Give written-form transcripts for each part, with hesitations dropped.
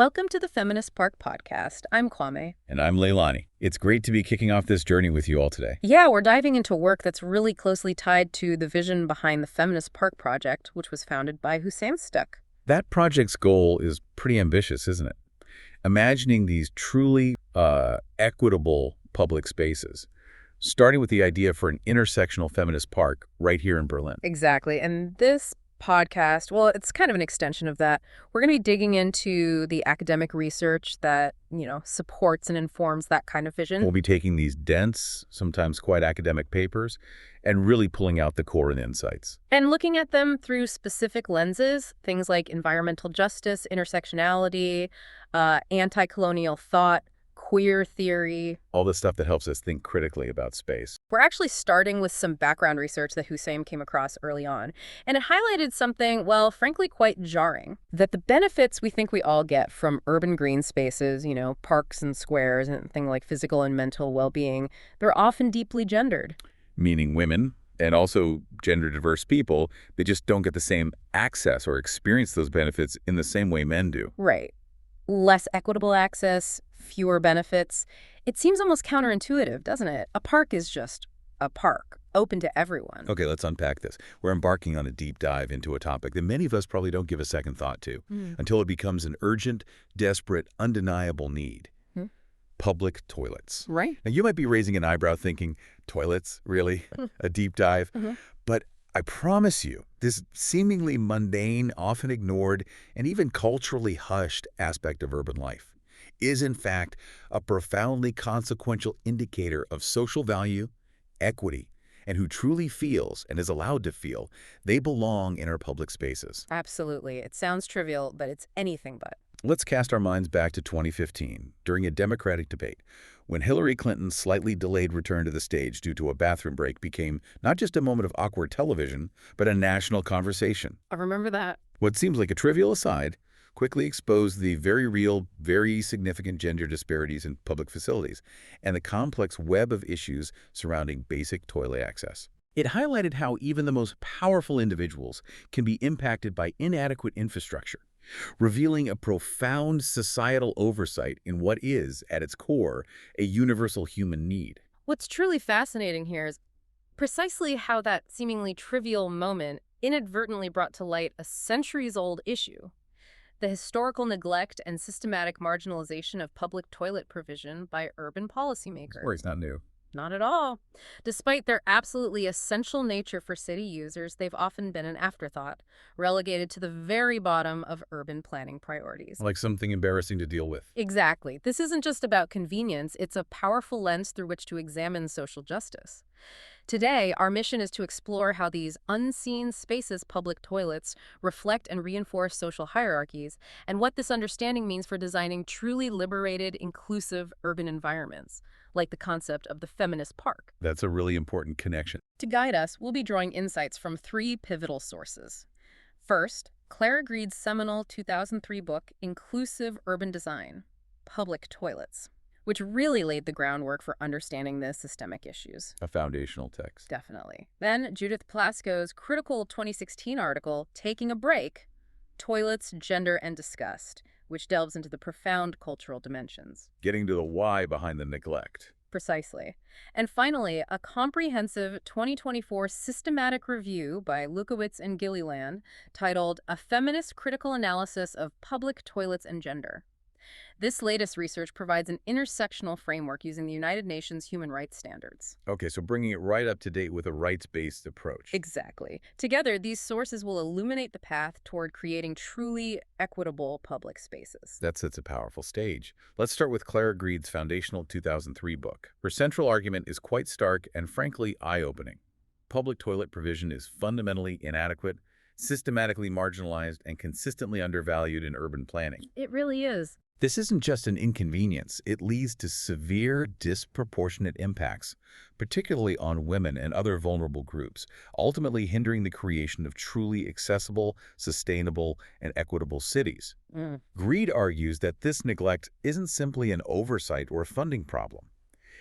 Welcome to the Feminist Park Podcast. I'm Kwame. And I'm Leilani. It's great to be kicking off this journey with you all today. Yeah, we're diving into work that's really closely tied to the vision behind the Feminist Park Project, which was founded by Hussein Stuck. That project's goal is pretty ambitious, isn't it? Imagining these truly equitable public spaces, starting with the idea for an intersectional feminist park right here in Berlin. Exactly. And this podcast, well, it's kind of an extension of that. We're going to be digging into the academic research that, supports and informs that kind of vision. We'll be taking these dense, sometimes quite academic papers and really pulling out the core and insights. And looking at them through specific lenses, things like environmental justice, intersectionality, anti-colonial thought, queer theory. All the stuff that helps us think critically about space. We're actually starting with some background research that Hussein came across early on. And it highlighted something, well, frankly, quite jarring. That the benefits we think we all get from urban green spaces, parks and squares and things like physical and mental well-being, they're often deeply gendered. Meaning women and also gender-diverse people, they just don't get the same access or experience those benefits in the same way men do. Right. Less equitable access, fewer benefits. It seems almost counterintuitive, doesn't it? A park is just a park, open to everyone. Okay, let's unpack this. We're embarking on a deep dive into a topic that many of us probably don't give a second thought to until it becomes an urgent, desperate, undeniable need. Public toilets. Right. Now, you might be raising an eyebrow thinking, toilets? Really? A deep dive? But I promise you, this seemingly mundane, often ignored, and even culturally hushed aspect of urban life is, in fact, a profoundly consequential indicator of social value, equity, and who truly feels and is allowed to feel they belong in our public spaces. Absolutely. It sounds trivial, but it's anything but. Let's cast our minds back to 2015, during a Democratic debate, when Hillary Clinton's slightly delayed return to the stage due to a bathroom break became not just a moment of awkward television, but a national conversation. I remember that. What seems like a trivial aside quickly exposed the very real, very significant gender disparities in public facilities and the complex web of issues surrounding basic toilet access. It highlighted how even the most powerful individuals can be impacted by inadequate infrastructure, revealing a profound societal oversight in what is, at its core, a universal human need. What's truly fascinating here is precisely how that seemingly trivial moment inadvertently brought to light a centuries-old issue: the historical neglect and systematic marginalization of public toilet provision by urban policymakers. The story's not new. Not at all. Despite their absolutely essential nature for city users, they've often been an afterthought, relegated to the very bottom of urban planning priorities. Like something embarrassing to deal with. Exactly. This isn't just about convenience, it's a powerful lens through which to examine social justice. Today, our mission is to explore how these unseen spaces, public toilets, reflect and reinforce social hierarchies, and what this understanding means for designing truly liberated, inclusive urban environments, like the concept of the feminist park. That's a really important connection. To guide us, we'll be drawing insights from three pivotal sources. First, Clara Greed's seminal 2003 book, Inclusive Urban Design, Public Toilets, which really laid the groundwork for understanding the systemic issues. A foundational text. Definitely. Then Judith Plaskow's critical 2016 article, Taking a Break, Toilets, Gender, and Disgust, which delves into the profound cultural dimensions. Getting to the why behind the neglect. Precisely. And finally, a comprehensive 2024 systematic review by Lewkowitz and Gilliland titled A Feminist Critical Analysis of Public Toilets and Gender. This latest research provides an intersectional framework using the United Nations human rights standards. Okay, so bringing it right up to date with a rights-based approach. Exactly. Together, these sources will illuminate the path toward creating truly equitable public spaces. That sets a powerful stage. Let's start with Clara Greed's foundational 2003 book. Her central argument is quite stark and frankly eye-opening. Public toilet provision is fundamentally inadequate, systematically marginalized, and consistently undervalued in urban planning. It really is. This isn't just an inconvenience. It leads to severe, disproportionate impacts, particularly on women and other vulnerable groups, ultimately hindering the creation of truly accessible, sustainable, and equitable cities. Greed argues that this neglect isn't simply an oversight or funding problem.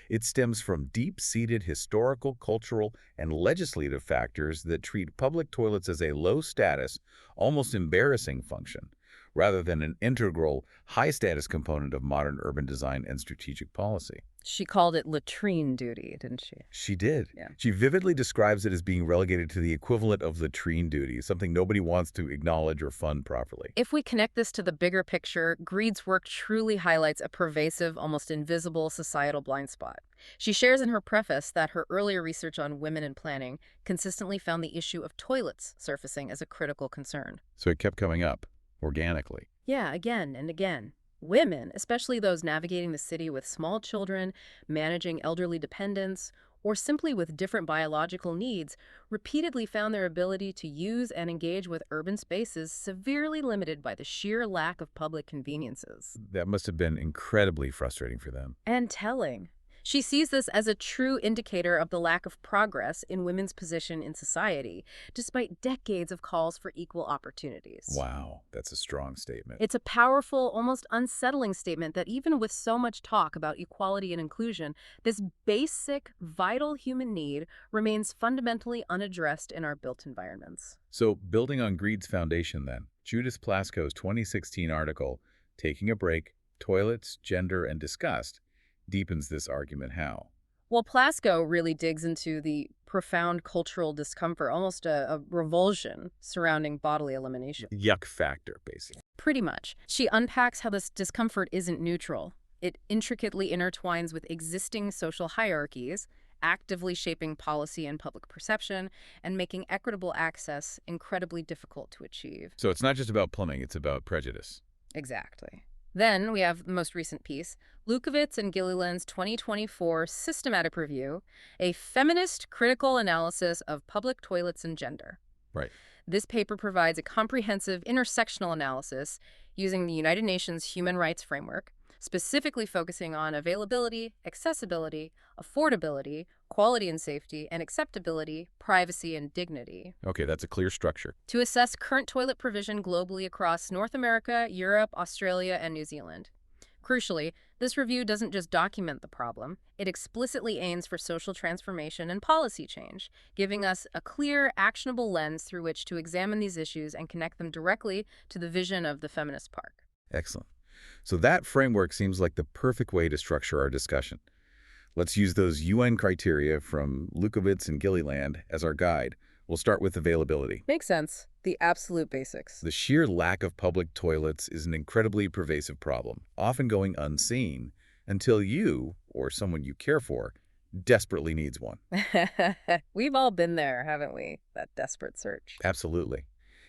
It stems from deep-seated historical, cultural, and legislative factors that treat public toilets as a low-status, almost embarrassing function, rather than an integral, high-status component of modern urban design and strategic policy. She called it latrine duty, didn't she? She did. Yeah. She vividly describes it as being relegated to the equivalent of latrine duty, something nobody wants to acknowledge or fund properly. If we connect this to the bigger picture, Greed's work truly highlights a pervasive, almost invisible societal blind spot. She shares in her preface that her earlier research on women in planning consistently found the issue of toilets surfacing as a critical concern. So it kept coming up, organically. Yeah, again and again. Women, especially those navigating the city with small children, managing elderly dependents, or simply with different biological needs, repeatedly found their ability to use and engage with urban spaces severely limited by the sheer lack of public conveniences. That must have been incredibly frustrating for them. And telling. She sees this as a true indicator of the lack of progress in women's position in society, despite decades of calls for equal opportunities. Wow, that's a strong statement. It's a powerful, almost unsettling statement that even with so much talk about equality and inclusion, this basic, vital human need remains fundamentally unaddressed in our built environments. So, building on Greed's foundation then, Judith Plaskow's 2016 article, Taking a Break, Toilets, Gender, and Disgust, deepens this argument. How? Well, Plaskow really digs into the profound cultural discomfort, almost a revulsion surrounding bodily elimination. Yuck factor, basically. Pretty much. She unpacks how this discomfort isn't neutral. It intricately intertwines with existing social hierarchies, actively shaping policy and public perception, and making equitable access incredibly difficult to achieve. So it's not just about plumbing, it's about prejudice. Exactly. Then we have the most recent piece, Lewkowitz and Gilliland's 2024 Systematic Review, a feminist critical analysis of public toilets and gender. Right. This paper provides a comprehensive intersectional analysis using the United Nations Human Rights Framework, specifically focusing on availability, accessibility, affordability, quality and safety, and acceptability, privacy, and dignity. Okay, that's a clear structure. To assess current toilet provision globally across North America, Europe, Australia, and New Zealand. Crucially, this review doesn't just document the problem, it explicitly aims for social transformation and policy change, giving us a clear, actionable lens through which to examine these issues and connect them directly to the vision of the Feminist Park. Excellent. So that framework seems like the perfect way to structure our discussion. Let's use those UN criteria from Lewkowitz and Gilliland as our guide. We'll start with availability. Makes sense. The absolute basics. The sheer lack of public toilets is an incredibly pervasive problem, often going unseen until you, or someone you care for, desperately needs one. We've all been there, haven't we? That desperate search. Absolutely.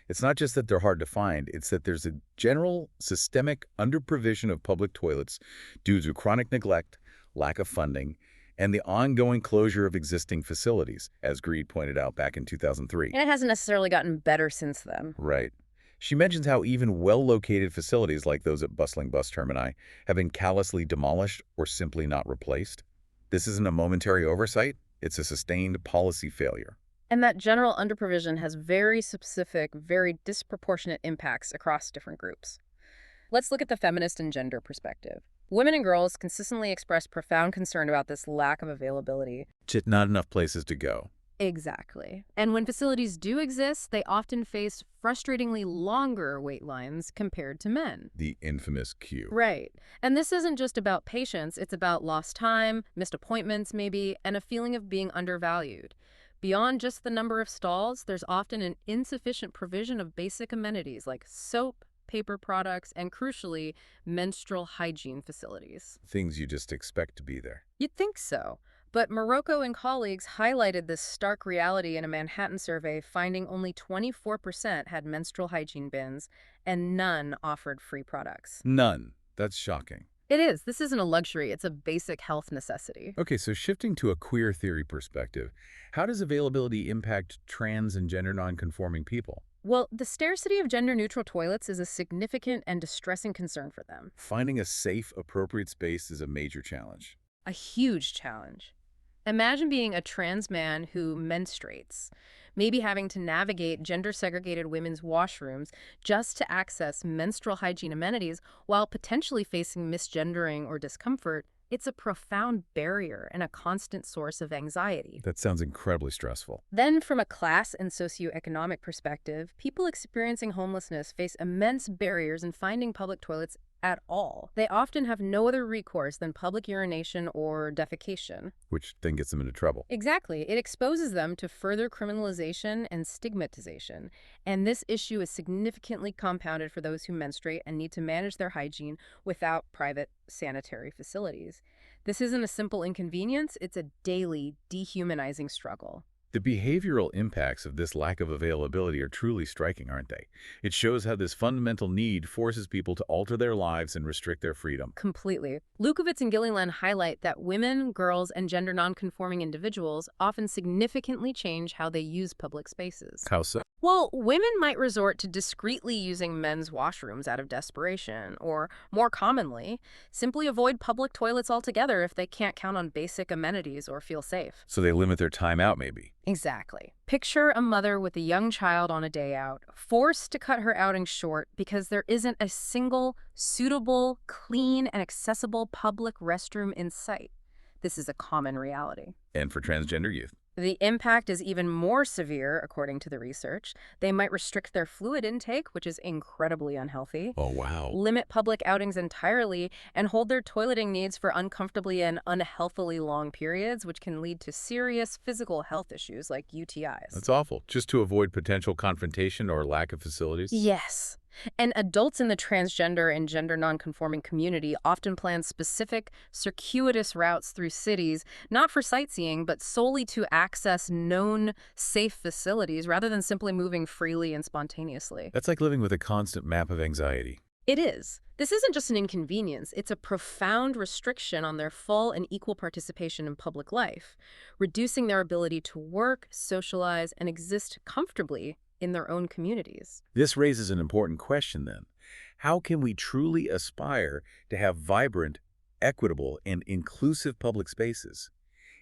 It's not just that they're hard to find, it's that there's a general systemic underprovision of public toilets due to chronic neglect, lack of funding, and the ongoing closure of existing facilities, as Greed pointed out back in 2003. And it hasn't necessarily gotten better since then. Right. She mentions how even well-located facilities like those at bustling bus termini have been callously demolished or simply not replaced. This isn't a momentary oversight, it's a sustained policy failure. And that general underprovision has very specific, very disproportionate impacts across different groups. Let's look at the feminist and gender perspective. Women and girls consistently express profound concern about this lack of availability. Just not enough places to go. Exactly. And when facilities do exist, they often face frustratingly longer wait lines compared to men. The infamous queue. Right. And this isn't just about patience, it's about lost time, missed appointments maybe, and a feeling of being undervalued. Beyond just the number of stalls, there's often an insufficient provision of basic amenities like soap, paper products, and crucially, menstrual hygiene facilities. Things you just expect to be there. You'd think so. But Morocco and colleagues highlighted this stark reality in a Manhattan survey, finding only 24% had menstrual hygiene bins and none offered free products. None. That's shocking. It is. This isn't a luxury. It's a basic health necessity. Okay, so shifting to a queer theory perspective, how does availability impact trans and gender nonconforming people? Well, the scarcity of gender-neutral toilets is a significant and distressing concern for them. Finding a safe, appropriate space is a major challenge. A huge challenge. Imagine being a trans man who menstruates, maybe having to navigate gender-segregated women's washrooms just to access menstrual hygiene amenities while potentially facing misgendering or discomfort It's a profound barrier and a constant source of anxiety. That sounds incredibly stressful. Then, from a class and socioeconomic perspective, people experiencing homelessness face immense barriers in finding public toilets at all. They often have no other recourse than public urination or defecation. Which then gets them into trouble. Exactly. It exposes them to further criminalization and stigmatization. And this issue is significantly compounded for those who menstruate and need to manage their hygiene without private sanitary facilities. This isn't a simple inconvenience, it's a daily, dehumanizing struggle. The behavioral impacts of this lack of availability are truly striking, aren't they? It shows how this fundamental need forces people to alter their lives and restrict their freedom. Completely. Lewkowitz and Gilliland highlight that women, girls, and gender nonconforming individuals often significantly change how they use public spaces. How so? Well, women might resort to discreetly using men's washrooms out of desperation, or, more commonly, simply avoid public toilets altogether if they can't count on basic amenities or feel safe. So they limit their time out, maybe. Exactly. Picture a mother with a young child on a day out, forced to cut her outing short because there isn't a single, suitable, clean, and accessible public restroom in sight. This is a common reality. And for transgender youth. The impact is even more severe, according to the research. They might restrict their fluid intake, which is incredibly unhealthy. Oh, wow. Limit public outings entirely, and hold their toileting needs for uncomfortably and unhealthily long periods, which can lead to serious physical health issues like UTIs. That's awful. Just to avoid potential confrontation or lack of facilities? Yes. And adults in the transgender and gender nonconforming community often plan specific, circuitous routes through cities, not for sightseeing, but solely to access known, safe facilities rather than simply moving freely and spontaneously. That's like living with a constant map of anxiety. It is. This isn't just an inconvenience, it's a profound restriction on their full and equal participation in public life, reducing their ability to work, socialize, and exist comfortably in their own communities. This raises an important question then. How can we truly aspire to have vibrant, equitable, and inclusive public spaces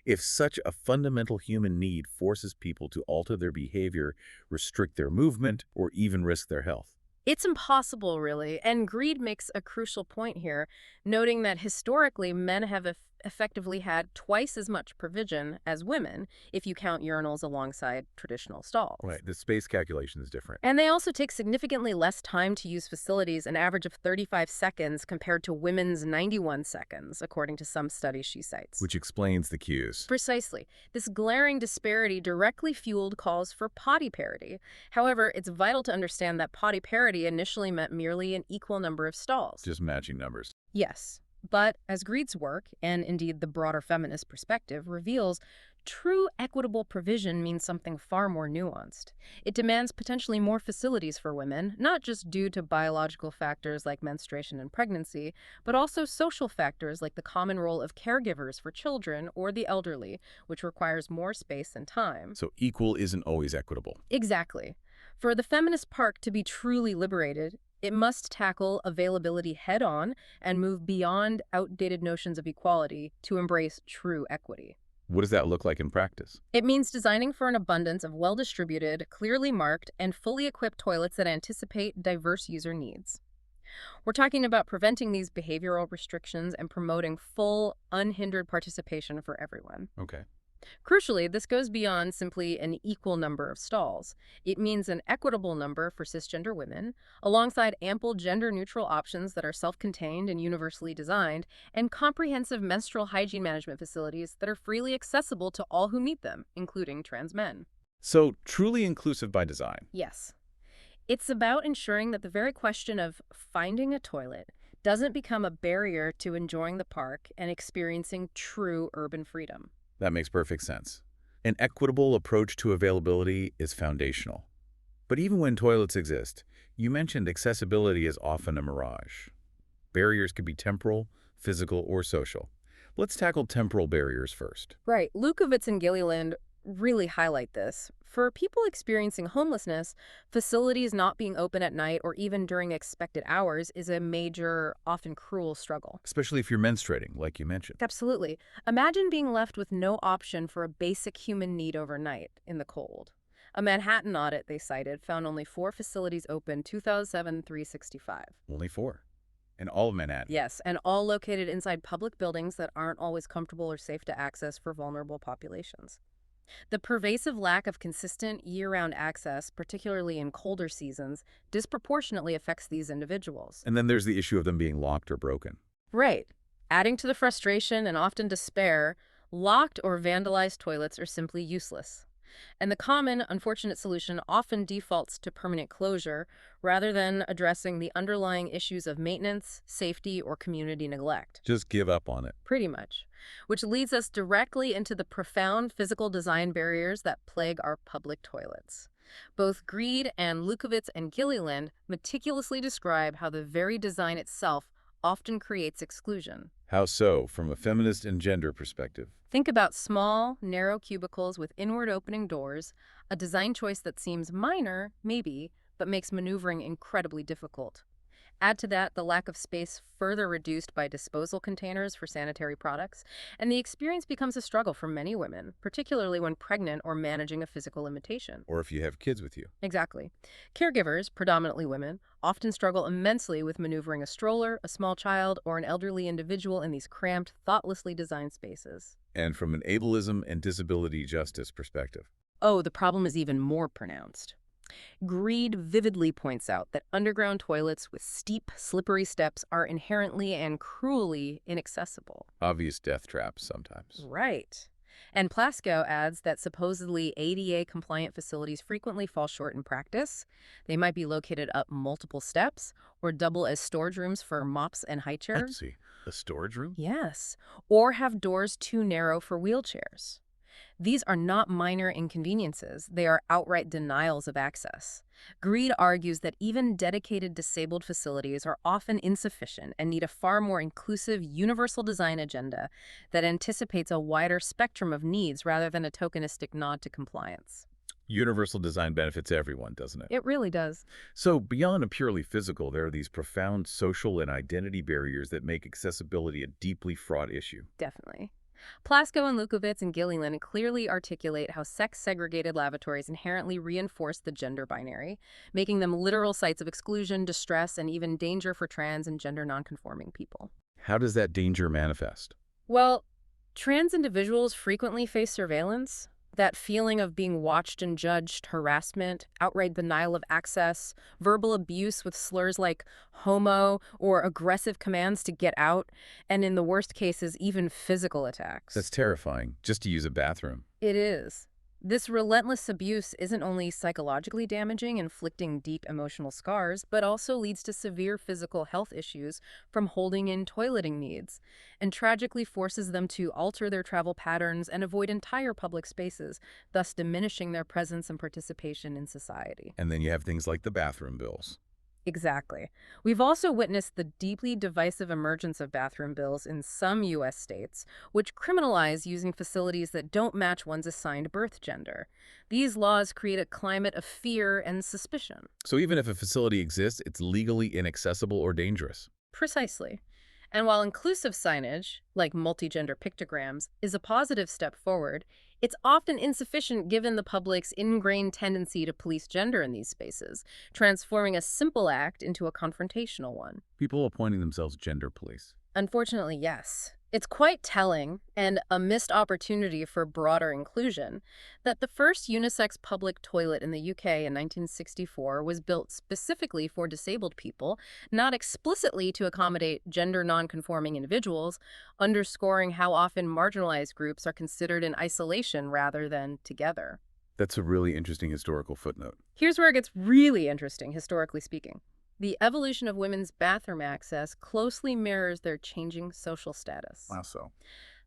if such a fundamental human need forces people to alter their behavior, restrict their movement, or even risk their health? It's impossible, really, and Greed makes a crucial point here, noting that historically men have effectively had twice as much provision as women if you count urinals alongside traditional stalls. Right, the space calculation is different. And they also take significantly less time to use facilities, an average of 35 seconds compared to women's 91 seconds, according to some studies she cites. Which explains the cues. Precisely. This glaring disparity directly fueled calls for potty parity. However, it's vital to understand that potty parity initially meant merely an equal number of stalls. Just matching numbers. Yes. But as Greed's work, and indeed the broader feminist perspective, reveals, true equitable provision means something far more nuanced. It demands potentially more facilities for women, not just due to biological factors like menstruation and pregnancy, but also social factors like the common role of caregivers for children or the elderly, which requires more space and time. So equal isn't always equitable. Exactly. For the Feminist Park to be truly liberated, it must tackle availability head-on and move beyond outdated notions of equality to embrace true equity. What does that look like in practice? It means designing for an abundance of well-distributed, clearly marked, and fully equipped toilets that anticipate diverse user needs. We're talking about preventing these behavioral restrictions and promoting full, unhindered participation for everyone. Okay. Crucially, this goes beyond simply an equal number of stalls. It means an equitable number for cisgender women, alongside ample gender-neutral options that are self-contained and universally designed, and comprehensive menstrual hygiene management facilities that are freely accessible to all who need them, including trans men. So, truly inclusive by design. Yes. It's about ensuring that the very question of finding a toilet doesn't become a barrier to enjoying the park and experiencing true urban freedom. That makes perfect sense. An equitable approach to availability is foundational. But even when toilets exist, you mentioned accessibility is often a mirage. Barriers could be temporal, physical, or social. Let's tackle temporal barriers first. Right. Lewkowitz and Gilliland really highlight this. For people experiencing homelessness, facilities not being open at night or even during expected hours is a major, often cruel struggle. Especially if you're menstruating, like you mentioned. Absolutely. Imagine being left with no option for a basic human need overnight in the cold. A Manhattan audit they cited found only 4 facilities open 2007-365. Only 4. And all of Manhattan. Yes, and all located inside public buildings that aren't always comfortable or safe to access for vulnerable populations. The pervasive lack of consistent year-round access, particularly in colder seasons, disproportionately affects these individuals. And then there's the issue of them being locked or broken. Right. Adding to the frustration and often despair, locked or vandalized toilets are simply useless. And the common, unfortunate solution often defaults to permanent closure rather than addressing the underlying issues of maintenance, safety, or community neglect. Just give up on it. Pretty much. Which leads us directly into the profound physical design barriers that plague our public toilets. Both Greed and Lewkowitz and Gilliland meticulously describe how the very design itself often creates exclusion. How so, from a feminist and gender perspective? Think about small, narrow cubicles with inward opening doors, a design choice that seems minor, maybe, but makes maneuvering incredibly difficult. Add to that the lack of space further reduced by disposal containers for sanitary products, and the experience becomes a struggle for many women, particularly when pregnant or managing a physical limitation. Or if you have kids with you. Exactly. Caregivers, predominantly women, often struggle immensely with maneuvering a stroller, a small child, or an elderly individual in these cramped, thoughtlessly designed spaces. And from an ableism and disability justice perspective. Oh, the problem is even more pronounced. Greed vividly points out that underground toilets with steep, slippery steps are inherently and cruelly inaccessible. Obvious death traps sometimes. Right. And Plaskow adds that supposedly ADA-compliant facilities frequently fall short in practice. They might be located up multiple steps or double as storage rooms for mops and high chairs. Let's see. A storage room? Yes. Or have doors too narrow for wheelchairs. These are not minor inconveniences. They are outright denials of access. Greed argues that even dedicated disabled facilities are often insufficient and need a far more inclusive, universal design agenda that anticipates a wider spectrum of needs rather than a tokenistic nod to compliance. Universal design benefits everyone, doesn't it? It really does. So beyond a purely physical, there are these profound social and identity barriers that make accessibility a deeply fraught issue. Definitely. Plaskow and Lewkowitz and Gilliland clearly articulate how sex-segregated lavatories inherently reinforce the gender binary, making them literal sites of exclusion, distress, and even danger for trans and gender nonconforming people. How does that danger manifest? Well, trans individuals frequently face surveillance. That feeling of being watched and judged, harassment, outright denial of access, verbal abuse with slurs like homo or aggressive commands to get out, and in the worst cases, even physical attacks. That's terrifying, just to use a bathroom. It is. This relentless abuse isn't only psychologically damaging, inflicting deep emotional scars, but also leads to severe physical health issues from holding in toileting needs, and tragically forces them to alter their travel patterns and avoid entire public spaces, thus diminishing their presence and participation in society. And then you have things like the bathroom bills. Exactly. We've also witnessed the deeply divisive emergence of bathroom bills in some U.S. states, which criminalize using facilities that don't match one's assigned birth gender. These laws create a climate of fear and suspicion. So even if a facility exists, it's legally inaccessible or dangerous. Precisely. And while inclusive signage, like multi-gender pictograms, is a positive step forward, it's often insufficient given the public's ingrained tendency to police gender in these spaces, transforming a simple act into a confrontational one. People appointing themselves gender police. Unfortunately, yes. It's quite telling, and a missed opportunity for broader inclusion, that the first unisex public toilet in the UK in 1964 was built specifically for disabled people, not explicitly to accommodate gender nonconforming individuals, underscoring how often marginalized groups are considered in isolation rather than together. That's a really interesting historical footnote. Here's where it gets really interesting, historically speaking. The evolution of women's bathroom access closely mirrors their changing social status. How so?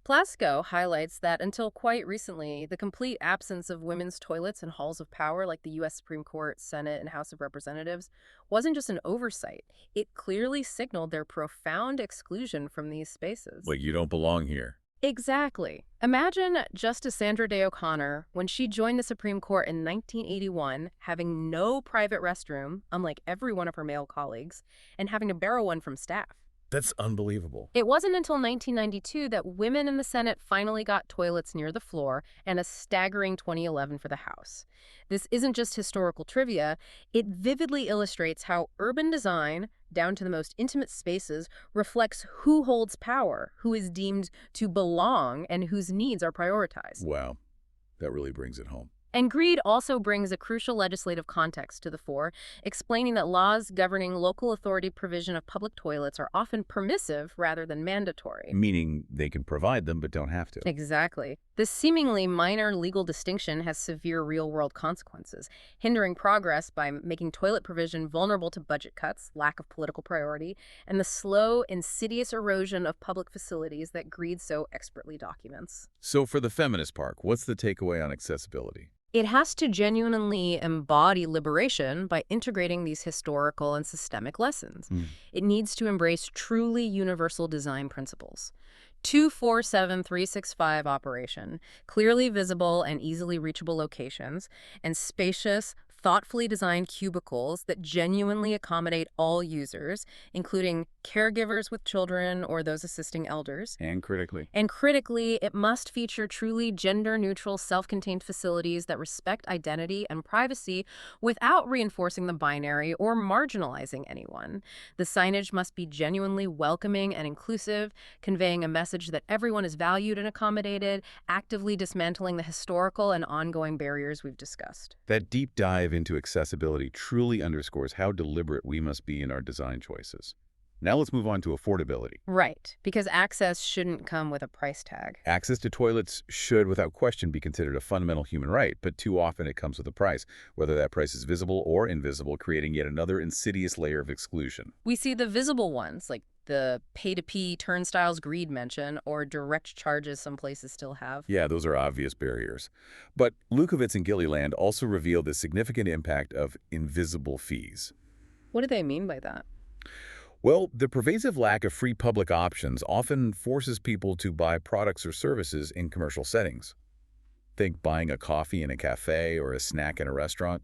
Plaskow highlights that until quite recently, the complete absence of women's toilets in halls of power like the U.S. Supreme Court, Senate, and House of Representatives wasn't just an oversight. It clearly signaled their profound exclusion from these spaces. Like, you don't belong here. Exactly. Imagine Justice Sandra Day O'Connor, when she joined the Supreme Court in 1981, having no private restroom, unlike every one of her male colleagues, and having to borrow one from staff. That's unbelievable. It wasn't until 1992 that women in the Senate finally got toilets near the floor, and a staggering 2011 for the House. This isn't just historical trivia, it vividly illustrates how urban design, down to the most intimate spaces, reflects who holds power, who is deemed to belong, and whose needs are prioritized. Wow, that really brings it home. And greed also brings a crucial legislative context to the fore, explaining that laws governing local authority provision of public toilets are often permissive rather than mandatory. Meaning they can provide them but don't have to. Exactly. This seemingly minor legal distinction has severe real-world consequences, hindering progress by making toilet provision vulnerable to budget cuts, lack of political priority, and the slow, insidious erosion of public facilities that greed so expertly documents. So for the Feminist Park, what's the takeaway on accessibility? It has to genuinely embody liberation by integrating these historical and systemic lessons. It needs to embrace truly universal design principles. 2-4-7-3-6-5 operation, clearly visible and easily reachable locations, and spacious, thoughtfully designed cubicles that genuinely accommodate all users, including caregivers with children or those assisting elders. And critically. And critically, it must feature truly gender-neutral, self-contained facilities that respect identity and privacy without reinforcing the binary or marginalizing anyone. The signage must be genuinely welcoming and inclusive, conveying a message that everyone is valued and accommodated, actively dismantling the historical and ongoing barriers we've discussed. That deep dive into accessibility truly underscores how deliberate we must be in our design choices. Now let's move on to affordability. Right, because access shouldn't come with a price tag. Access to toilets should, without question, be considered a fundamental human right, but too often it comes with a price, whether that price is visible or invisible, creating yet another insidious layer of exclusion. We see the visible ones, like the pay-to-pee turnstiles greed mention, or direct charges some places still have. Yeah, those are obvious barriers. But Lewkowitz and Gilliland also reveal the significant impact of invisible fees. What do they mean by that? Well, the pervasive lack of free public options often forces people to buy products or services in commercial settings. Think buying a coffee in a cafe or a snack in a restaurant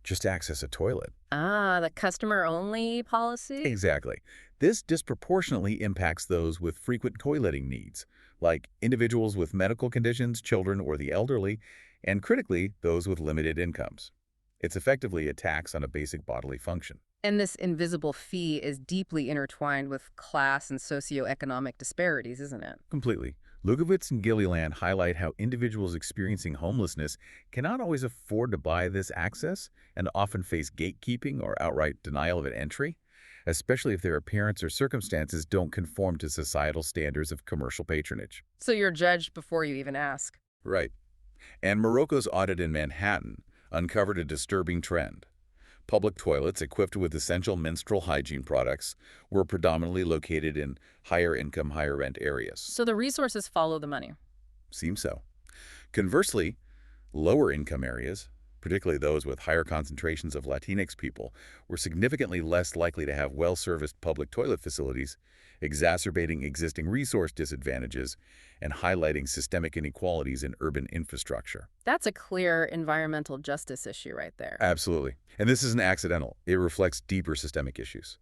just to access a toilet. Ah, the customer-only policy? Exactly. This disproportionately impacts those with frequent toileting needs, like individuals with medical conditions, children, or the elderly, and critically, those with limited incomes. It's effectively a tax on a basic bodily function. And this invisible fee is deeply intertwined with class and socioeconomic disparities, isn't it? Completely. Lewkowitz and Gilliland highlight how individuals experiencing homelessness cannot always afford to buy this access and often face gatekeeping or outright denial of an entry, especially if their appearance or circumstances don't conform to societal standards of commercial patronage. So you're judged before you even ask. Right. And Morocco's audit in Manhattan uncovered a disturbing trend. Public toilets equipped with essential menstrual hygiene products were predominantly located in higher-income, higher-rent areas. So the resources follow the money. Seems so. Conversely, lower-income areas, particularly those with higher concentrations of Latinx people, were significantly less likely to have well-serviced public toilet facilities, exacerbating existing resource disadvantages and highlighting systemic inequalities in urban infrastructure. That's a clear environmental justice issue right there. Absolutely. And this isn't accidental. It reflects deeper systemic issues.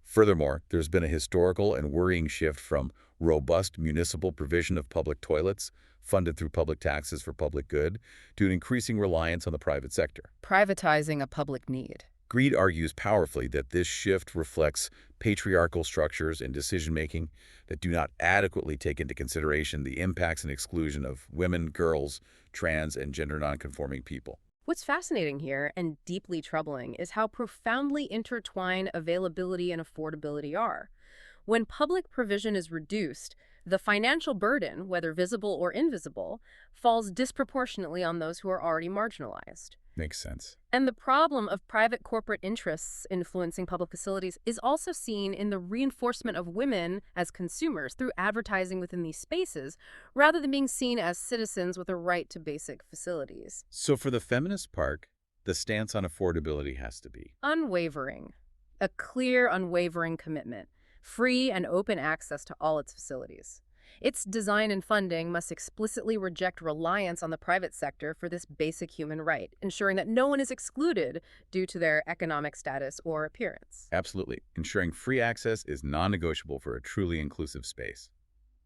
Furthermore, there's been a historical and worrying shift from robust municipal provision of public toilets, funded through public taxes for public good, to an increasing reliance on the private sector. Privatizing a public need. Greed argues powerfully that this shift reflects patriarchal structures and decision-making that do not adequately take into consideration the impacts and exclusion of women, girls, trans, and gender nonconforming people. What's fascinating here, and deeply troubling, is how profoundly intertwined availability and affordability are. When public provision is reduced, the financial burden, whether visible or invisible, falls disproportionately on those who are already marginalized. Makes sense. And the problem of private corporate interests influencing public facilities is also seen in the reinforcement of women as consumers through advertising within these spaces, rather than being seen as citizens with a right to basic facilities. So for the Feminist Park, the stance on affordability has to be Unwavering. A clear, unwavering commitment. Free and open access to all its facilities. Its design and funding must explicitly reject reliance on the private sector for this basic human right, ensuring that no one is excluded due to their economic status or appearance. Absolutely. Ensuring free access is non-negotiable for a truly inclusive space.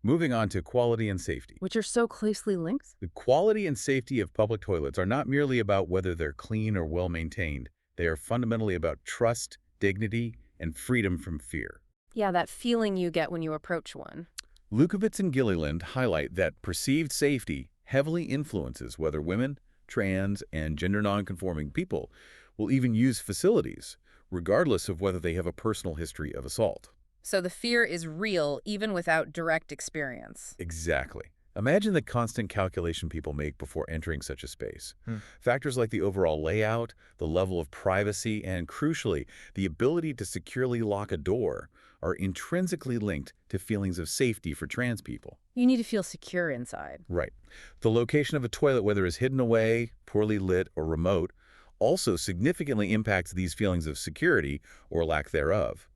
Moving on to quality and safety. Which are so closely linked? The quality and safety of public toilets are not merely about whether they're clean or well-maintained. They are fundamentally about trust, dignity, and freedom from fear. Yeah, that feeling you get when you approach one. Lewkowitz and Gilliland highlight that perceived safety heavily influences whether women, trans, and gender nonconforming people will even use facilities, regardless of whether they have a personal history of assault. So the fear is real even without direct experience. Exactly. Imagine the constant calculation people make before entering such a space. Factors like the overall layout, the level of privacy, and crucially, the ability to securely lock a door are intrinsically linked to feelings of safety for trans people. You need to feel secure inside. Right. The location of a toilet, whether it's hidden away, poorly lit, or remote, also significantly impacts these feelings of security or lack thereof.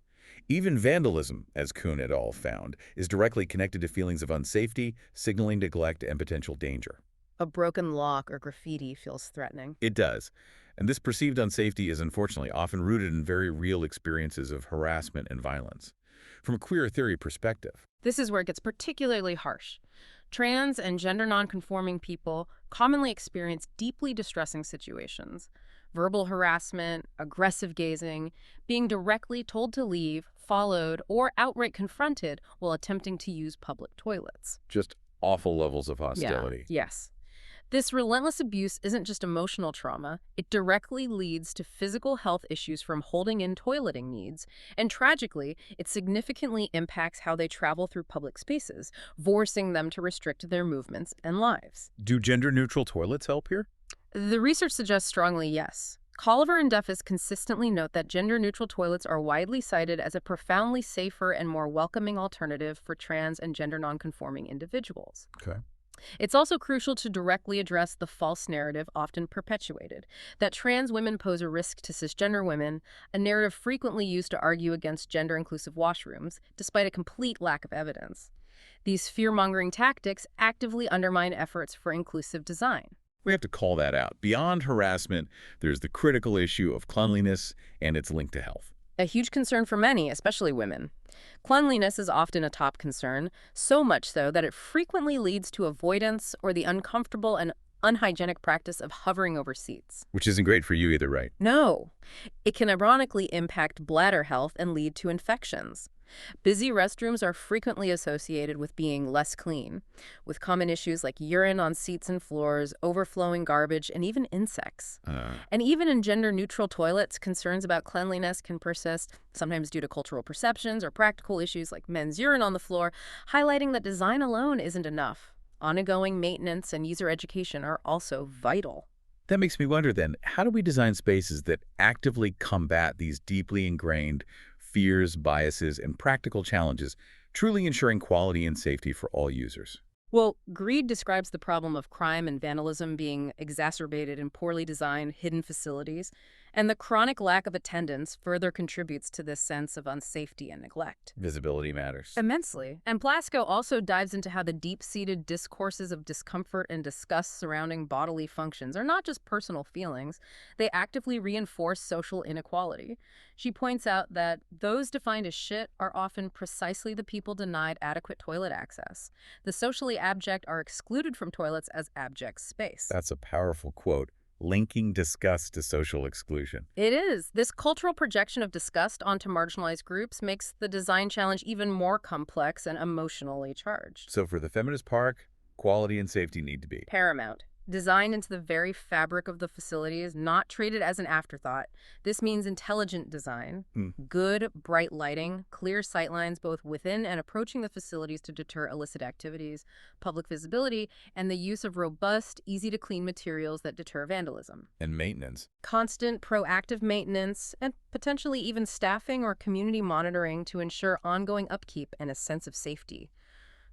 Even vandalism, as Kuhn et al. Found, is directly connected to feelings of unsafety, signaling neglect and potential danger. A broken lock or graffiti feels threatening. It does. And this perceived unsafety is unfortunately often rooted in very real experiences of harassment and violence. From a queer theory perspective, This is where it gets particularly harsh. Trans and gender nonconforming people commonly experience deeply distressing situations. Verbal harassment, aggressive gazing, being directly told to leave, followed, or outright confronted while attempting to use public toilets. just awful levels of hostility. Yes. This relentless abuse isn't just emotional trauma. It directly leads to physical health issues from holding in toileting needs. And tragically, it significantly impacts how they travel through public spaces, forcing them to restrict their movements and lives. Do gender-neutral toilets help here? The research suggests strongly yes. Colliver and Duffus consistently note that gender-neutral toilets are widely cited as a profoundly safer and more welcoming alternative for trans and gender nonconforming individuals. Okay. It's also crucial to directly address the false narrative often perpetuated, that trans women pose a risk to cisgender women, a narrative frequently used to argue against gender-inclusive washrooms, despite a complete lack of evidence. These fear-mongering tactics actively undermine efforts for inclusive design. We have to call that out. Beyond harassment, there's the critical issue of cleanliness and its link to health. A huge concern for many, especially women. Cleanliness is often a top concern, so much so that it frequently leads to avoidance or the uncomfortable and unhygienic practice of hovering over seats. Which isn't great for you either, right? No, it can ironically impact bladder health and lead to infections. Busy restrooms are frequently associated with being less clean, with common issues like urine on seats and floors, overflowing garbage, and even insects. And even in gender-neutral toilets, concerns about cleanliness can persist, sometimes due to cultural perceptions or practical issues like men's urine on the floor, highlighting that design alone isn't enough. Ongoing maintenance and user education are also vital. That makes me wonder then, how do we design spaces that actively combat these deeply ingrained fears, biases, and practical challenges, truly ensuring quality and safety for all users? Well, Greed describes the problem of crime and vandalism being exacerbated in poorly designed, hidden facilities, and the chronic lack of attendance further contributes to this sense of unsafety and neglect. Visibility matters. Immensely. And Plaskow also dives into how the deep-seated discourses of discomfort and disgust surrounding bodily functions are not just personal feelings, they actively reinforce social inequality. She points out that those defined as shit are often precisely the people denied adequate toilet access. The socially abject are excluded from toilets as abject space. That's a powerful quote, linking disgust to social exclusion. It is. This cultural projection of disgust onto marginalized groups makes the design challenge even more complex and emotionally charged. So for the Feminist Park, quality and safety need to be Paramount. Designed into the very fabric of the facilities, not treated as an afterthought. This means intelligent design, good, bright lighting, clear sightlines both within and approaching the facilities to deter illicit activities, public visibility, and the use of robust, easy-to-clean materials that deter vandalism. and maintenance. Constant, proactive maintenance, and potentially even staffing or community monitoring to ensure ongoing upkeep and a sense of safety.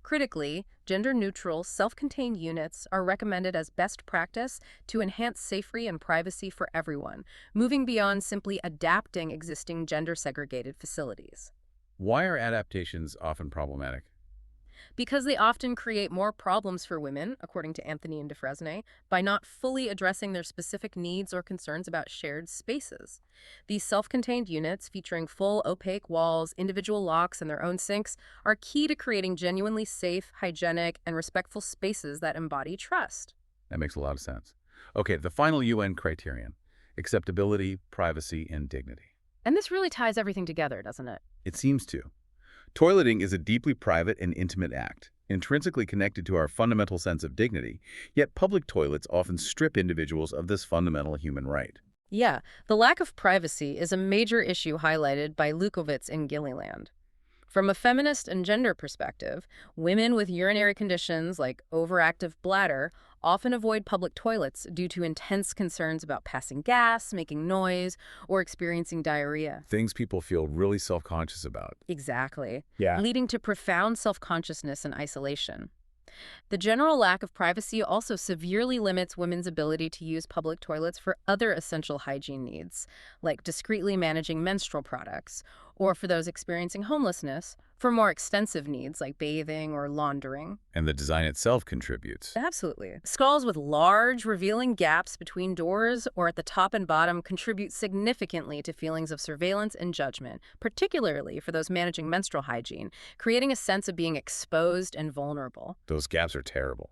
Critically, gender-neutral, self-contained units are recommended as best practice to enhance safety and privacy for everyone, moving beyond simply adapting existing gender-segregated facilities. Why are adaptations often problematic? because they often create more problems for women, according to Anthony and DeFresnay, by not fully addressing their specific needs or concerns about shared spaces. These self-contained units, featuring full opaque walls, individual locks, and their own sinks, are key to creating genuinely safe, hygienic, and respectful spaces that embody trust. That makes a lot of sense. Okay, the final UN criterion: acceptability, privacy, and dignity. And this really ties everything together, doesn't it? It seems to. Toileting is a deeply private and intimate act, intrinsically connected to our fundamental sense of dignity, yet public toilets often strip individuals of this fundamental human right. Yeah, the lack of privacy is a major issue highlighted by Lewkowitz in Gilliland. From a feminist and gender perspective, women with urinary conditions like overactive bladder often avoid public toilets due to intense concerns about passing gas, making noise, or experiencing diarrhea. Things people feel really self-conscious about. Exactly. Yeah. Leading to profound self-consciousness and isolation. The general lack of privacy also severely limits women's ability to use public toilets for other essential hygiene needs, like discreetly managing menstrual products, or for those experiencing homelessness, for more extensive needs like bathing or laundering. And the design itself contributes. Absolutely. Stalls with large, revealing gaps between doors or at the top and bottom contribute significantly to feelings of surveillance and judgment, particularly for those managing menstrual hygiene, creating a sense of being exposed and vulnerable. Those gaps are terrible.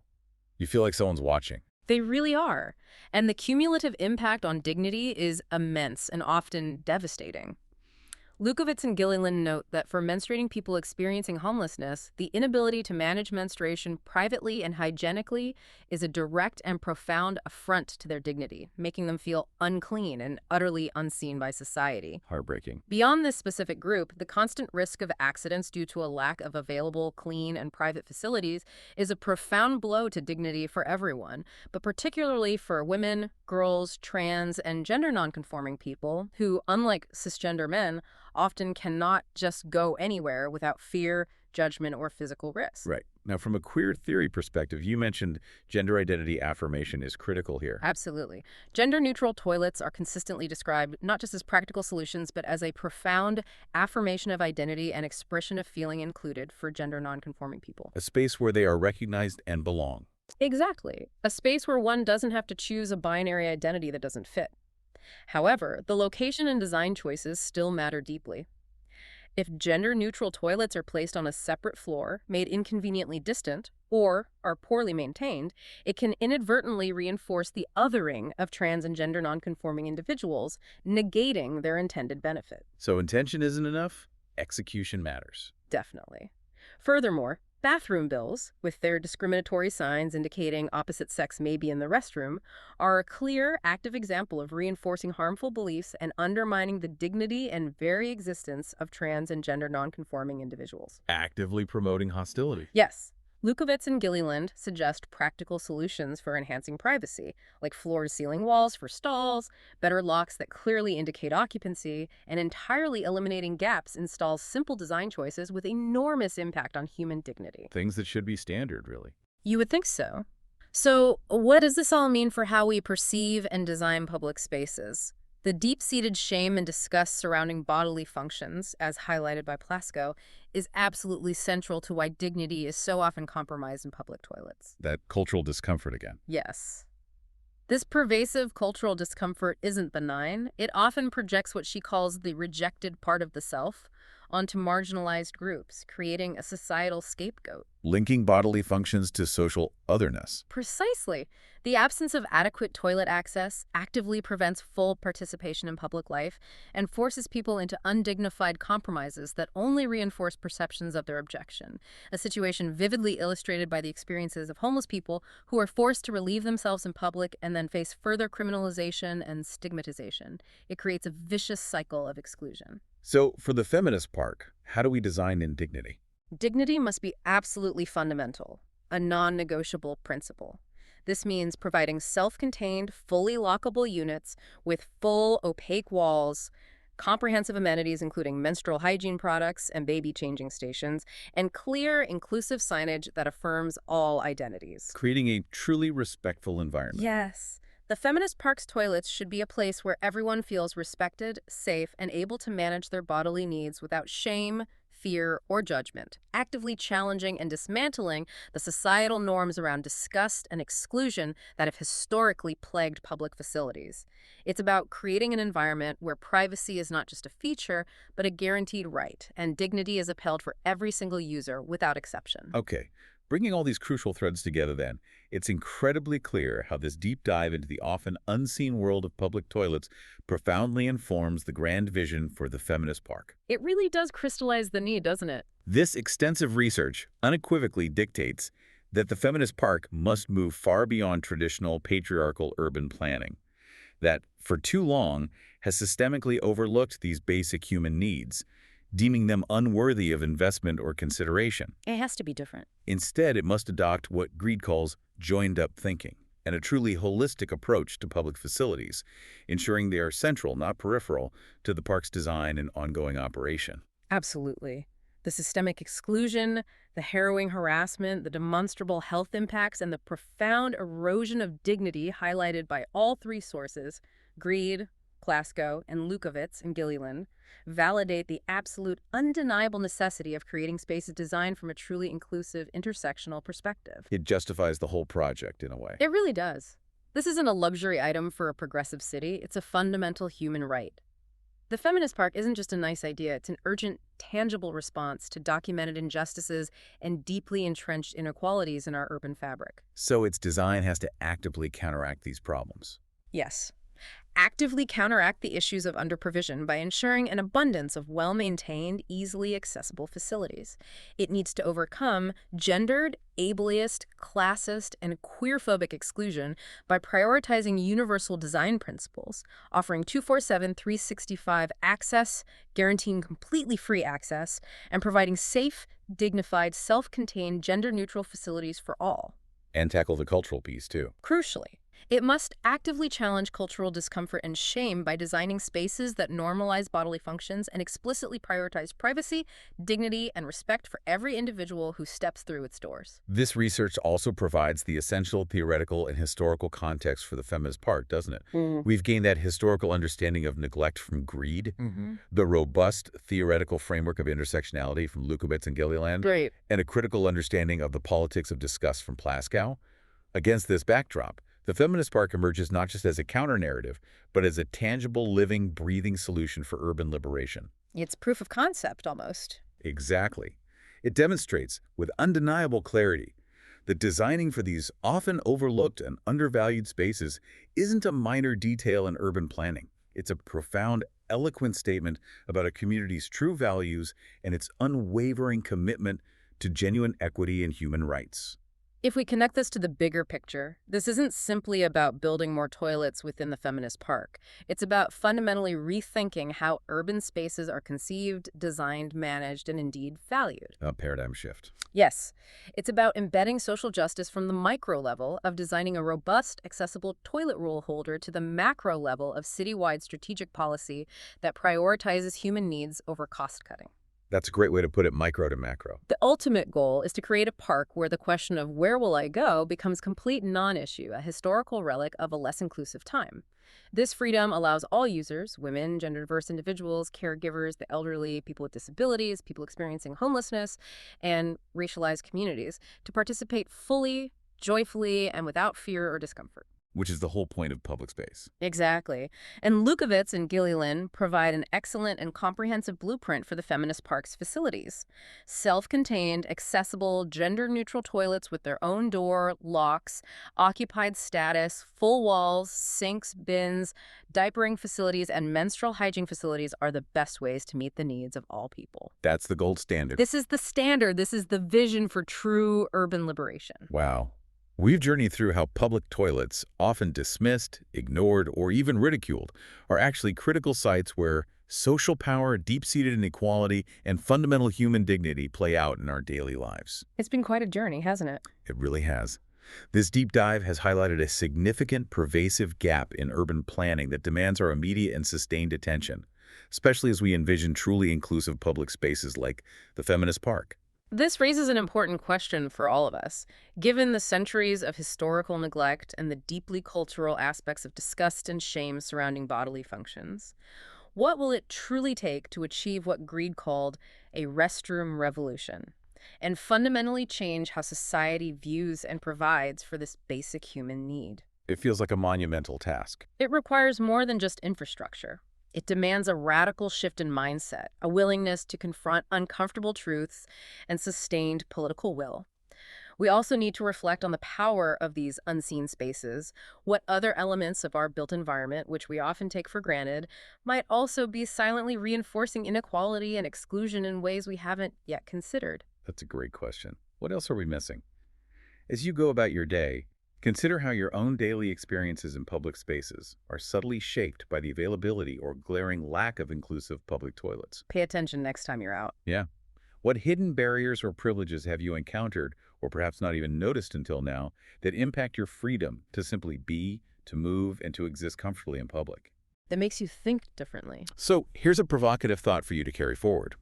You feel like someone's watching. They really are. And the cumulative impact on dignity is immense and often devastating. Lewkowitz and Gilliland note that for menstruating people experiencing homelessness, the inability to manage menstruation privately and hygienically is a direct and profound affront to their dignity, making them feel unclean and utterly unseen by society. Heartbreaking. Beyond this specific group, the constant risk of accidents due to a lack of available, clean, and private facilities is a profound blow to dignity for everyone, but particularly for women, girls, trans, and gender nonconforming people who, unlike cisgender men, often cannot just go anywhere without fear, judgment, or physical risk. Right. Now, from a queer theory perspective, you mentioned gender identity affirmation is critical here. Absolutely. Gender-neutral toilets are consistently described not just as practical solutions, but as a profound affirmation of identity and expression of feeling included for gender nonconforming people. A space where they are recognized and belong. Exactly. A space where one doesn't have to choose a binary identity that doesn't fit. However, the location and design choices still matter deeply. If gender-neutral toilets are placed on a separate floor, made inconveniently distant, or are poorly maintained, it can inadvertently reinforce the othering of trans and gender nonconforming individuals, negating their intended benefit. So intention isn't enough? Execution matters. Definitely. Furthermore, bathroom bills, with their discriminatory signs indicating opposite sex may be in the restroom, are a clear, active example of reinforcing harmful beliefs and undermining the dignity and very existence of trans and gender nonconforming individuals. Actively promoting hostility. Yes. Lewkowitz and Gilliland suggest practical solutions for enhancing privacy, like floor-to-ceiling walls for stalls, better locks that clearly indicate occupancy, and entirely eliminating gaps in stalls' simple design choices with enormous impact on human dignity. Things that should be standard, really. You would think so. So, what does this all mean for how we perceive and design public spaces? The deep-seated shame and disgust surrounding bodily functions, as highlighted by Plaskow, is absolutely central to why dignity is so often compromised in public toilets. That cultural discomfort again. Yes. This pervasive cultural discomfort isn't benign. It often projects what she calls the rejected part of the self onto marginalized groups, creating a societal scapegoat. Linking bodily functions to social otherness. Precisely. The absence of adequate toilet access actively prevents full participation in public life and forces people into undignified compromises that only reinforce perceptions of their objection, a situation vividly illustrated by the experiences of homeless people who are forced to relieve themselves in public and then face further criminalization and stigmatization. It creates a vicious cycle of exclusion. So, for the Feminist Park, how do we design in dignity? Dignity must be absolutely fundamental, a non-negotiable principle. This means providing self-contained, fully lockable units with full, opaque walls, comprehensive amenities including menstrual hygiene products and baby changing stations, and clear, inclusive signage that affirms all identities. Creating a truly respectful environment. Yes. The Feminist Park's toilets should be a place where everyone feels respected, safe, and able to manage their bodily needs without shame, fear, or judgment, actively challenging and dismantling the societal norms around disgust and exclusion that have historically plagued public facilities. It's about creating an environment where privacy is not just a feature, but a guaranteed right, and dignity is upheld for every single user without exception. Okay. Bringing all these crucial threads together then, it's incredibly clear how this deep dive into the often unseen world of public toilets profoundly informs the grand vision for the Feminist Park. It really does crystallize the need, doesn't it? This extensive research unequivocally dictates that the Feminist Park must move far beyond traditional patriarchal urban planning, that for too long has systemically overlooked these basic human needs, deeming them unworthy of investment or consideration. It has to be different. Instead, it must adopt what Greed calls joined-up thinking and a truly holistic approach to public facilities, ensuring they are central, not peripheral, to the park's design and ongoing operation. Absolutely. The systemic exclusion, the harrowing harassment, the demonstrable health impacts, and the profound erosion of dignity highlighted by all three sources, Greed, Plaskow, and Lewkowitz and Gilliland, validate the absolute undeniable necessity of creating spaces designed from a truly inclusive, intersectional perspective. It justifies the whole project in a way. It really does. This isn't a luxury item for a progressive city. It's a fundamental human right. The Feminist Park isn't just a nice idea. It's an urgent, tangible response to documented injustices and deeply entrenched inequalities in our urban fabric. So its design has to actively counteract these problems. Yes. Actively counteract the issues of underprovision by ensuring an abundance of well-maintained, easily accessible facilities. It needs to overcome gendered, ableist, classist, and queerphobic exclusion by prioritizing universal design principles, offering 24/7, 365 access, guaranteeing completely free access, and providing safe, dignified, self-contained, gender-neutral facilities for all. And tackle the cultural piece, too. Crucially, it must actively challenge cultural discomfort and shame by designing spaces that normalize bodily functions and explicitly prioritize privacy, dignity, and respect for every individual who steps through its doors. This research also provides the essential theoretical and historical context for the Feminist Park, doesn't it? We've gained that historical understanding of neglect from Greed, the robust theoretical framework of intersectionality from Lewkowitz and Gilliland, Great. and a critical understanding of the politics of disgust from Plaskow. Against this backdrop, the Feminist Park emerges not just as a counter-narrative, but as a tangible, living, breathing solution for urban liberation. It's proof of concept, almost. Exactly. It demonstrates, with undeniable clarity, that designing for these often overlooked and undervalued spaces isn't a minor detail in urban planning. It's a profound, eloquent statement about a community's true values and its unwavering commitment to genuine equity and human rights. If we connect this to the bigger picture, this isn't simply about building more toilets within the Feminist Park. It's about fundamentally rethinking how urban spaces are conceived, designed, managed, and indeed valued. A paradigm shift. Yes, it's about embedding social justice from the micro level of designing a robust, accessible toilet roll holder to the macro level of citywide strategic policy that prioritizes human needs over cost-cutting. That's a great way to put it, micro to macro. The ultimate goal is to create a park where the question of where will I go becomes complete non-issue, a historical relic of a less inclusive time. This freedom allows all users, women, gender-diverse individuals, caregivers, the elderly, people with disabilities, people experiencing homelessness, and racialized communities to participate fully, joyfully, and without fear or discomfort. Which is the whole point of public space. Exactly. And Lewkowitz and Gilliland provide an excellent and comprehensive blueprint for the Feminist Park's facilities. Self-contained, accessible, gender-neutral toilets with their own door, locks, occupied status, full walls, sinks, bins, diapering facilities, and menstrual hygiene facilities are the best ways to meet the needs of all people. That's the gold standard. This is the standard. This is the vision for true urban liberation. Wow. We've journeyed through how public toilets, often dismissed, ignored, or even ridiculed, are actually critical sites where social power, deep-seated inequality, and fundamental human dignity play out in our daily lives. It's been quite a journey, hasn't it? It really has. This deep dive has highlighted a significant, pervasive gap in urban planning that demands our immediate and sustained attention, especially as we envision truly inclusive public spaces like the Feminist Park. This raises an important question for all of us. Given the centuries of historical neglect and the deeply cultural aspects of disgust and shame surrounding bodily functions, What will it truly take to achieve what Greed called a restroom revolution and fundamentally change how society views and provides for this basic human need? It feels like a monumental task. It requires more than just infrastructure. It demands a radical shift in mindset, a willingness to confront uncomfortable truths, and sustained political will. We also need to reflect on the power of these unseen spaces, what other elements of our built environment, which we often take for granted, might also be silently reinforcing inequality and exclusion in ways we haven't yet considered. That's a great question. What else are we missing? As you go about your day, consider how your own daily experiences in public spaces are subtly shaped by the availability or glaring lack of inclusive public toilets. Pay attention next time you're out. Yeah. What hidden barriers or privileges have you encountered, or perhaps not even noticed until now, that impact your freedom to simply be, to move, and to exist comfortably in public? That makes you think differently. So here's a provocative thought for you to carry forward.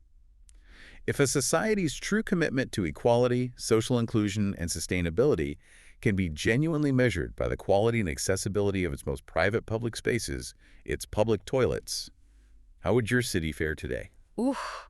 If a society's true commitment to equality, social inclusion, and sustainability can be genuinely measured by the quality and accessibility of its most private public spaces, its public toilets, how would your city fare today? Oof.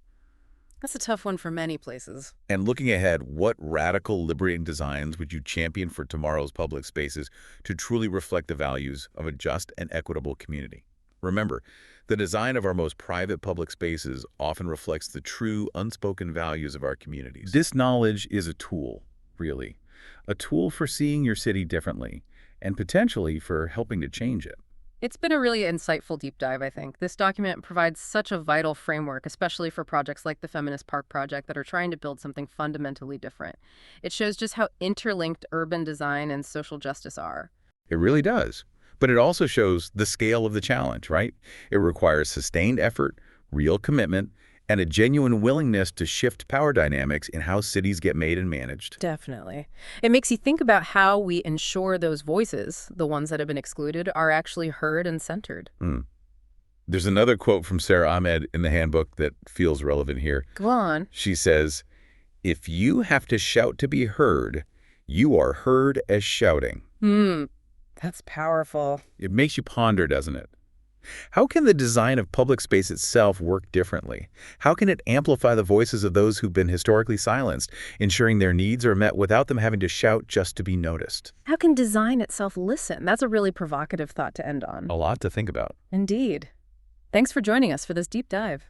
That's a tough one for many places. And looking ahead, what radical liberating designs would you champion for tomorrow's public spaces to truly reflect the values of a just and equitable community? Remember, the design of our most private public spaces often reflects the true, unspoken values of our communities. This knowledge is a tool, really. A tool for seeing your city differently, and potentially for helping to change it. It's been a really insightful deep dive, I think. This document provides such a vital framework, especially for projects like the Feminist Park Project that are trying to build something fundamentally different. It shows just how interlinked urban design and social justice are. It really does. But it also shows the scale of the challenge, right? It requires sustained effort, real commitment, and a genuine willingness to shift power dynamics in how cities get made and managed. Definitely. It makes you think about how we ensure those voices, the ones that have been excluded, are actually heard and centered. There's another quote from Sarah Ahmed in the handbook that feels relevant here. Go on. She says, "If you have to shout to be heard, you are heard as shouting." That's powerful. It makes you ponder, doesn't it? How can the design of public space itself work differently? How can it amplify the voices of those who've been historically silenced, ensuring their needs are met without them having to shout just to be noticed? How can design itself listen? That's a really provocative thought to end on. A lot to think about. Indeed. Thanks for joining us for this deep dive.